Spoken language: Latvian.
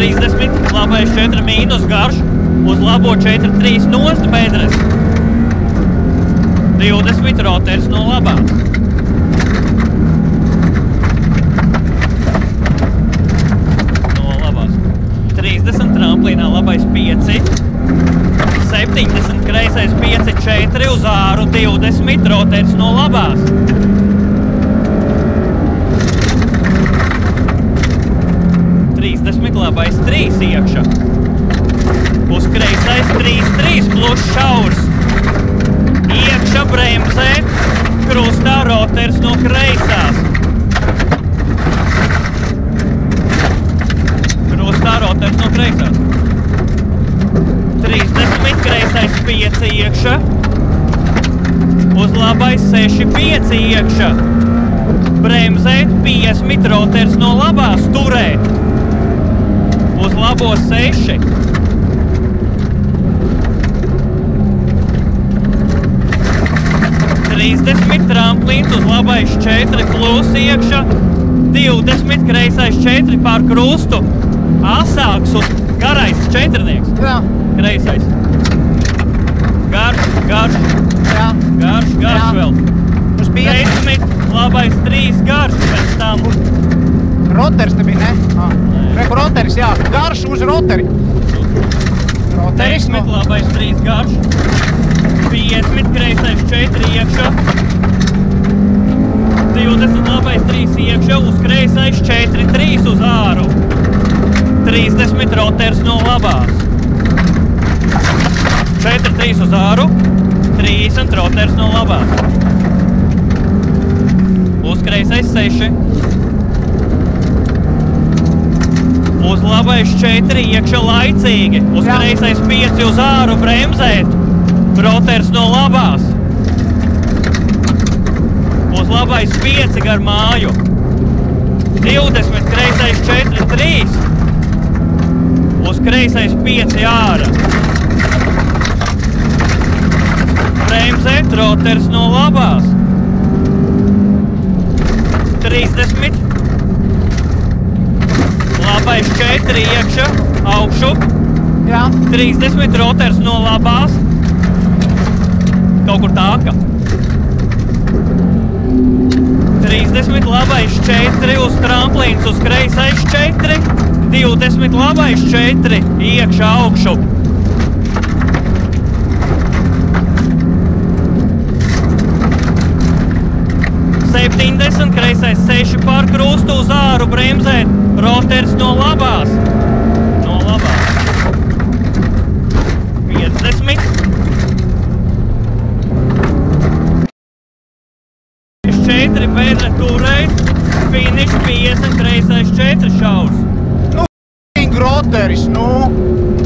30, labais 4 mīnus garš, uz labo 4-3 nost bedres. 20 roters no labās. No labās. 30 tramplīnā labais 5. 70 kreisais 5-4 uz āru 20 roters no labās. 30 labais 3 iekša. Uz kreisais 3-3 plus šaurs. Iekša bremzē, krustā roters no kreisās. Krustā roters no kreisās. 30 kreisais 5 iekša. Uz labais 6-5 iekša. Bremzēt 50 roters no labās turēt. Uz labo 6. 30 tramplīns uz labais 4 plus iekša, 20 kreisais 4 pār krustu, asāks uz garais 4-nieks. Jā. Kreisais. Garš. Jā. Garš Jā. vēl. Uz 5. 10, labais 3 garš pēc tam. Roters te bija, ne? Reku roteris, jā. Garš uz roteri. Roteris 10, labais 3 garš. 50, kreisais 4 iekšā. 20, labais 3 iekšā, uz kreisais 4-3 uz āru. 30 roters no labās. 4-3 uz āru, 30 roters no labās. Uz kreisais 6. Uz labais 4 iekšā laicīgi, uz kreisais 5 uz āru bremzēt. Roters no labās. Uz labais 5 gar māju. 20, kreisais 4-3. Uz kreisais 5 āra. Bremzēt, roters no labās. 30. Labais 4 iekša, augšu. Jā. 30 roters no labās. Kaut kur tāka. 30 labais 4 uz tramplīns, uz kreisais 4. 20 labais 4 iekšā augšu. 70 kreisais 6 pār krustu uz āru bremzēt. Roters no labās. No labās. 50. 4 bedre turēt, finiš 50 kreisais 4 šaurs. Nu, roteris.